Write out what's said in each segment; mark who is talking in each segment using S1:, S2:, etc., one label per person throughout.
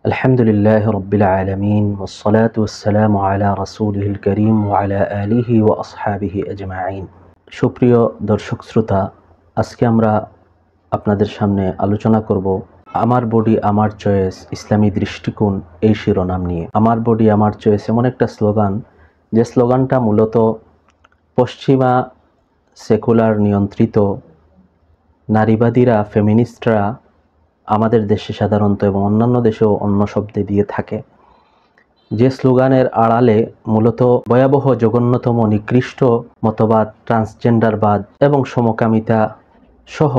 S1: আলহামদুলিল্লাহ রব্বিল আলামিন ওয়াসসালাতু ওয়াসসালামু আলা রাসূলিল কারীম ওয়া আলা আলিহি ওয়া আসহাবিহি আজমাইন। সুপ্রিয় দর্শক শ্রোতা, আজকে আমরা আপনাদের সামনে আলোচনা করব আমার বডি আমার চয়েস ইসলামী দৃষ্টিকোণ এই শিরোনাম নিয়ে। আমার বডি আমার চয়েস এমন একটা স্লোগান, যে স্লোগানটা মূলত পশ্চিমা সেকুলার নিয়ন্ত্রিত নারীবাদীরা, ফেমিনিস্টরা আমাদের দেশে সাধারণত এবং অন্যান্য দেশেও অন্য শব্দে দিয়ে থাকে। যে স্লোগানের আড়ালে মূলত ভয়াবহ জঘন্যতম নিকৃষ্ট মতবাদ, ট্রান্সজেন্ডারবাদ এবং সমকামিতা সহ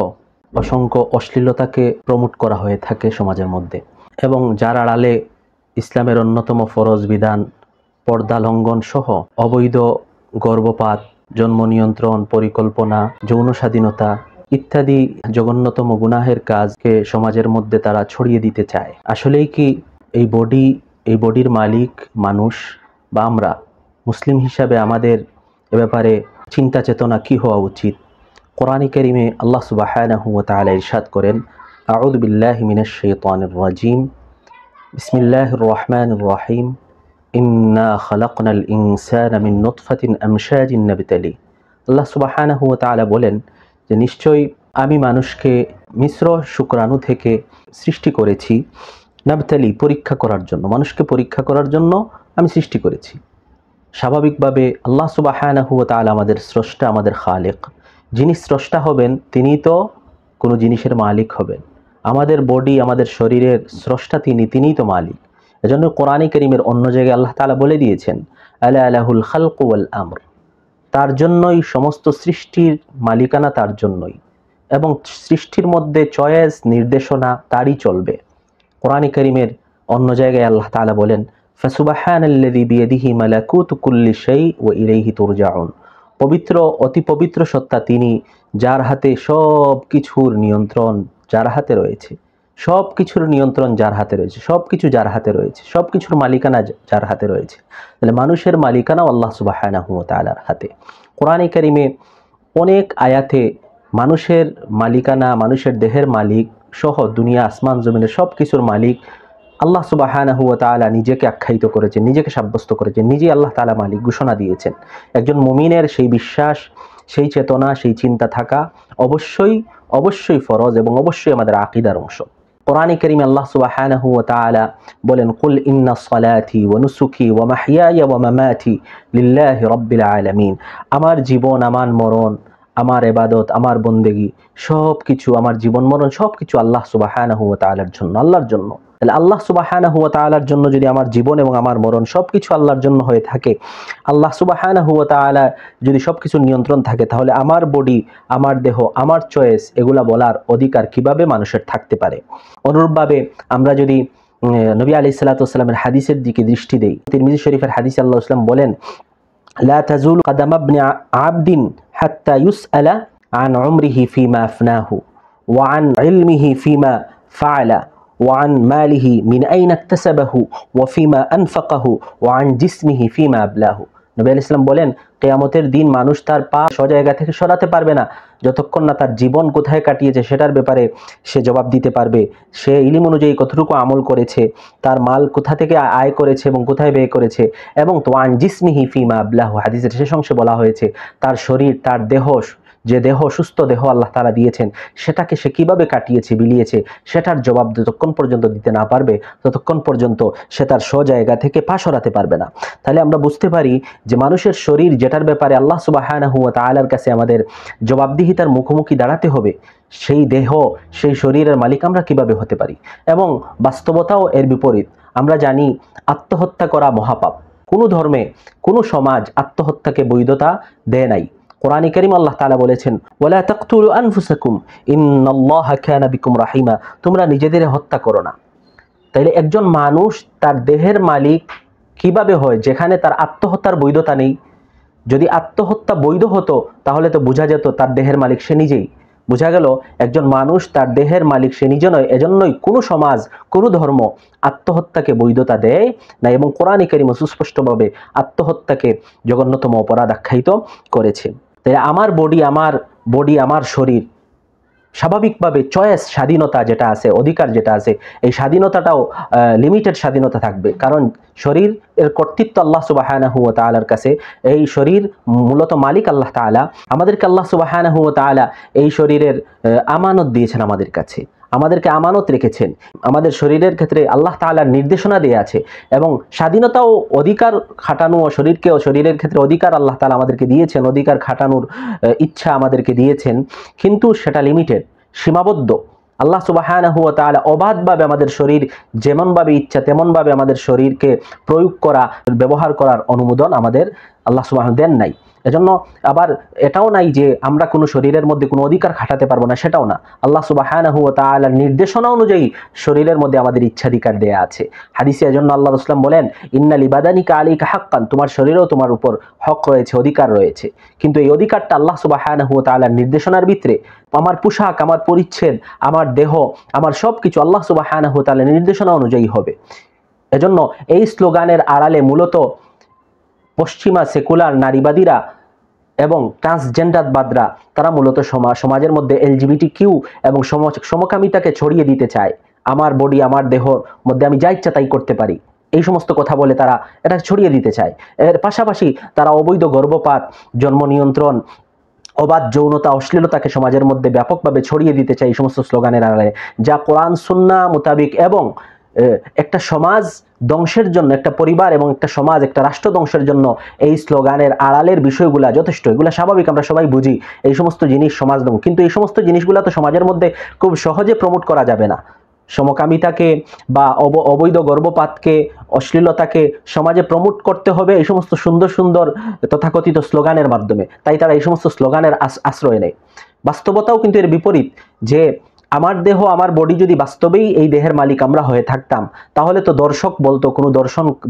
S1: অসংখ্য অশ্লীলতাকে প্রমোট করা হয়ে থাকে সমাজের মধ্যে, এবং যার আড়ালে ইসলামের অন্যতম ফরজ বিধান পর্দা লঙ্ঘন সহ অবৈধ গর্ভপাত, জন্ম নিয়ন্ত্রণ, পরিকল্পনা, যৌন স্বাধীনতা ইত্যাদি জঘন্যতম গুনাহের কাজকে সমাজের মধ্যে তারা ছড়িয়ে দিতে চায়। আসলেই কি এই বডির মালিক মানুষ বা আমরা মুসলিম হিসাবে আমাদের এ ব্যাপারে চিন্তা চেতনা কি হওয়া উচিত? কোরআন কারীমে আল্লাহ সুবহানাহু ওয়া তাআলা ইরশাদ করেন, আউযু বিল্লাহি মিনাশ শাইতানির রাজিম, বিসমিল্লাহির রহমানির রহিম, ইন্না খালাকনাল ইনসানা মিন নুতফাতিন আমশাজিন নাবতালি। আল্লাহ সুবহানাহু ওয়া তাআলা বলেন যে নিশ্চয়ই আমি মানুষকে মিশ্র শুক্রাণু থেকে সৃষ্টি করেছি, নাবতালি পরীক্ষা করার জন্য, মানুষকে পরীক্ষা করার জন্য আমি সৃষ্টি করেছি। স্বাভাবিকভাবে আল্লাহ সুবহানাহু ওয়া তাআলা আমাদের স্রষ্টা, আমাদের খালিক। যিনি স্রষ্টা হবেন তিনিই তো কোনো জিনিসের মালিক হবেন। আমাদের বডি, আমাদের শরীরের স্রষ্টা তিনিই তো মালিক। এজন্য কোরআন কারীমের অন্য জায়গায় আল্লাহ তাআলা বলে দিয়েছেন, আলা লাহুল খালকু ওয়াল আমর, তার জন্যই সমস্ত সৃষ্টির মালিকানা, তার জন্যই, এবং সৃষ্টির মধ্যে চয়েস, নির্দেশনা তারই চলবে। কোরআন কারীমের অন্য জায়গায় আল্লাহ তাআলা বলেন, ফাসুবহানাল্লাযী বিয়াদিহি মালাকুতু কুল্লি শাই ওয়া ইলাইহি তুরজাউন। পবিত্র, অতি পবিত্র সত্তা তিনি, যার হাতে সব কিছুর নিয়ন্ত্রণ, যার হাতে রয়েছে সব কিছুর নিয়ন্ত্রণ, যার হাতে রয়েছে সব কিছু, যার হাতে রয়েছে সব কিছুর মালিকানা, যার হাতে রয়েছে। তাহলে মানুষের মালিকানাও আল্লাহ সুবহানাহু ওয়া তাআলার হাতে। কোরআন কারীমে অনেক আয়াতে মানুষের মালিকানা, মানুষের দেহের মালিক সহ দুনিয়া আসমান জমিনের সব কিছুর মালিক আল্লাহ সুবহানাহু ওয়া তাআলা নিজেকে আখ্যায়িত করেছেন, নিজেকে সাব্যস্ত করেছেন। নিজেই আল্লাহ তাআলা মালিক ঘোষণা দিয়েছেন। একজন মুমিনের সেই বিশ্বাস, সেই চেতনা, সেই চিন্তা থাকা অবশ্যই ফরজ এবং অবশ্যই আমাদের আকীদার অংশ। কোরআন কারীমে আল্লাহ সুবহানাহু ওয়া তাআলা বলেন, কুল ইন্না সলাতি ওয়া নুসুকি ওয়া মাহইয়ায়া ওয়া মামাতি লিল্লাহি রাব্বিল আলামিন। আমার জীবন, আমার মরণ, আমার ইবাদত, আমার বন্দেগী সব কিছু, আমার জীবন মরণ সব কিছু আল্লাহ সুবহানাহু ওয়া তাআলার জন্য, আল্লাহর জন্য। তাহলে আল্লাহ সুবহানাহু ওয়া তাআলার জন্য যদি আমার জীবন এবং আমার মরণ সব কিছু আল্লাহর জন্য হয়ে থাকে, আল্লাহ সুবহানাহু ওয়া তাআলা যদি সব কিছু নিয়ন্ত্রণ থাকে, তাহলে আমার বডি, আমার দেহ, আমার চয়েস এগুলা বলার অধিকার কিভাবে মানুষের থাকতে পারে? অনুরূপভাবে আমরা যদি নবী আলাইহিস সালাতু ওয়াস সালামের হাদিসের দিকে দৃষ্টি দেই, তিরমিজি শরীফের হাদিসে আল্লাহ সাল্লাম বলেন, লা তাজুল কাদাম ইবনি আবদিন হাত্তা ইউসআলা আন উমরিহি ফিমা আফনাহু ওয়া আন ইলমিহি ফিমা ফাআলা ওয়া আন মালিহি মিন আইনা ইকতাসাবাহু ওয়া ফিমা আনফাকাহু ওয়া আন জিসমিহি ফিমা আবলাহু। নবী আলাইহিস সালাম বলেন, কিয়ামতের দিন মানুষ তার পা জায়গা থেকে সরাতে পারবে না যতক্ষণ না তার জীবন কোথায় কাটিয়েছে সেটার ব্যাপারে সে জবাব দিতে পারবে। সে ইলম অনুযায়ী কতটুকু আমল করেছে, তার মাল কোথা থেকে আয় করেছে এবং কোথায় ব্যয় করেছে, এবং তোয়ান জিসমিহি ফিমা আবলাহু, হাদিসের শেষ অংশে বলা হয়েছে তার শরীর, তার দেহ, যে দেহ, সুস্থ দেহ আল্লাহ তাআলা দিয়েছেন, সেটাকে সে কিভাবে কাটিয়েছে, বিলিয়েছে, সেটার জবাব যতক্ষণ পর্যন্ত দিতে না পারবে ততক্ষণ পর্যন্ত সে তার জায়গা থেকে পা সরাতে পারবে না। তাহলে আমরা বুঝতে পারি যে মানুষের শরীর, যেটার ব্যাপারে আল্লাহ সুবহানাহু ওয়া তাআলার কাছে আমাদের জবাবদিহিতার মুখোমুখি দাঁড়াতে হবে, সেই দেহ, সেই শরীরের মালিক আমরা কিভাবে হতে পারি? এবং বাস্তবতাও এর বিপরীত। আমরা জানি আত্মহত্যা করা মহাপাপ। কোনো ধর্মে, কোনো সমাজ আত্মহত্যাকে বৈধতা দেয় নাই। কোরআন কারীম আল্লাহ তাআলা বলেছেন, ওয়ালা তাকতুলু আনফুসাকুম ইন্নাল্লাহা কানা বিকুম রাহিমা, তোমরা নিজেদের হত্যা করো না। তাইলে একজন মানুষ তার দেহের মালিক কিভাবে হয় যেখানে তার আত্মহত্যার বৈধতা নেই? যদি আত্মহত্যা বৈধ হতো তাহলে তো বোঝা যেত তার দেহের মালিক সে নিজেই। বোঝা গেল একজন মানুষ তার দেহের মালিক সে নিজে নয়। এজন্যই কোনো সমাজ, কোনো ধর্ম আত্মহত্যাকে বৈধতা দেয় না, এবং কোরআন কারীম সুস্পষ্টভাবে আত্মহত্যাকে জঘন্যতম অপরাধ আখ্যায়িত করেছে। তাই আমার বডি, আমার শরীর, স্বাভাবিকভাবে চয়েস, স্বাধীনতা যেটা আছে, অধিকার যেটা আছে, এই স্বাধীনতাটাও লিমিটেড স্বাধীনতা থাকবে। কারণ শরীরের কর্তৃত্ব আল্লাহ সুবহানাহু ওয়া তাআলার কাছে। এই শরীর মূলত মালিক আল্লাহ তাআলা। আমাদেরকে আল্লাহ সুবহানাহু ওয়া তাআলা এই শরীরের আমানত দিয়েছেন আমাদের কাছে, আমাদেরকে আমানত রেখেছেন। আমাদের শরীরের ক্ষেত্রে আল্লাহ তাআলার নির্দেশনা দেয়া আছে, এবং স্বাধীনতা ও অধিকার খাটানো ও শরীরকে ও শরীরের ক্ষেত্রে অধিকার আল্লাহ তাআলা আমাদেরকে দিয়েছেন, অধিকার খাটানোর ইচ্ছা আমাদেরকে দিয়েছেন, কিন্তু সেটা লিমিটেড, সীমাবদ্ধ। আল্লাহ সুবহানাহু ওয়া তাআলা অবাধভাবে আমাদের শরীর যেমনভাবে ইচ্ছা তেমনভাবে আমাদের শরীরকে প্রয়োগ করা, ব্যবহার করার অনুমোদন আমাদের আল্লাহ সুবহানাহু দেন নাই। এজন্য আবার এটাও নাই যে আমরা কোনো শরীরের মধ্যে কোনো অধিকার খাটাতে পারবো না, সেটাও না। আল্লাহ সুবহানাহু ওয়া তাআলার নির্দেশনা অনুযায়ী শরীরের মধ্যে আমাদের ইচ্ছাধিকার দেয়া আছে। হাদিসে এজন্য আল্লাহ রাসূল বলেন, ইন্না লিবাদানিকা আলাইকা হাক্কান, তোমার শরীরেও তোমার উপর হক রয়েছে, অধিকার রয়েছে। কিন্তু এই অধিকারটা আল্লাহ সুবহানাহু ওয়া তাআলার নির্দেশনার ভিতরে, আমার পোশাক, আমার পরিচ্ছদ, আমার দেহ, আমার সবকিছু আল্লাহ সুবহানাহু ওয়া তাআলার নির্দেশনা অনুযায়ী হবে। এজন্য এই স্লোগানের আড়ালে মূলত পশ্চিমা সেকুলার নারীবাদীরা এবং ট্রান্সজেন্ডারবাদরা, তারা মূলত সমাজের মধ্যে LGBTQ এবং সমকামিতাকে ছড়িয়ে দিতে চায়। আমার বডি, আমার দেহর মধ্যে আমি যা ইচ্ছা তাই করতে পারি, এই সমস্ত কথা বলে তারা এটা ছড়িয়ে দিতে চায়। এর পাশাপাশি তারা অবৈধ গর্ভপাত, জন্ম নিয়ন্ত্রণ, অবাধ যৌনতা, অশ্লীলতাকে সমাজের মধ্যে ব্যাপকভাবে ছড়িয়ে দিতে চায় এই সমস্ত স্লোগানের আড়ালে, যা কোরআন সুন্নাহ মোতাবিক এবং একটা সমাজ ধ্বংসের জন্য, একটা পরিবার এবং একটা সমাজ, একটা রাষ্ট্র ধ্বংসের জন্য এই স্লোগানের আড়ালের বিষয়গুলা যথেষ্ট। এগুলা স্বাভাবিক, আমরা সবাই বুঝি এই সমস্ত জিনিস সমাজ ধ্বংস, কিন্তু এই সমস্ত জিনিসগুলা তো সমাজের মধ্যে খুব সহজে প্রমোট করা যাবে না। সমকামিতাকে বা অবৈধ গর্ভপাতকে, অশ্লীলতাকে সমাজে প্রমোট করতে হবে এই সমস্ত সুন্দর সুন্দর তথাকথিত স্লোগানের মাধ্যমে। তাই তারা এই সমস্ত স্লোগানের আশ্রয় নেয়। বাস্তবতাও কিন্তু এর বিপরীত, যে আমার দেহ, আমার বডি যদি বাস্তবেই এই দেহের মালিক আমরা হয়ে থাকতাম, তাহলে তো দর্শক বলতো, কোনো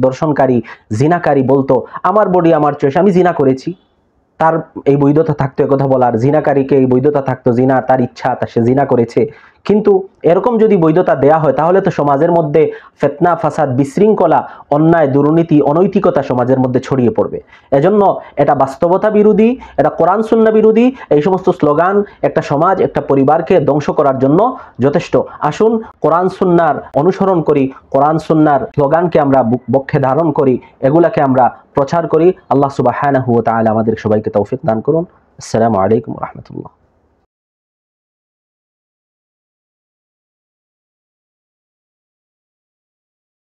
S1: দর্শনকারী, জিনাকারী বলতো, আমার বডি আমার চয়েস, আমি জিনা করেছি, তার এই বৈধতা থাকতো একথা বলার। জিনাকারীকে এই বৈধতা থাকতো, জিনা তার ইচ্ছা, তা সে জিনা করেছে। কিন্তু এরকম যদি বৈধতা দেয়া হয়, তাহলে তো সমাজের মধ্যে ফিতনা, ফাসাদ, বিশৃঙ্খলা, অন্যায়, দুর্নীতি, অনৈতিকতা সমাজের মধ্যে ছড়িয়ে পড়বে। এজন্য এটা বাস্তবতা বিরোধী, এটা কোরআন সুন্নাহ বিরোধী। এই সমস্ত স্লোগান একটা সমাজ, একটা পরিবারকে ধ্বংস করার জন্য যথেষ্ট। আসুন কোরআন সুন্নাহর অনুসরণ করি, কোরআন সুন্নাহর স্লোগানকে আমরা বক্ষে ধারণ করি, এগুলাকে আমরা প্রচার করি। আল্লাহ সুবহানাহু ওয়া তাআলা আমাদের সবাইকে তৌফিক দান করুন। আসসালামু আলাইকুম ওয়া রাহমাতুল্লাহ।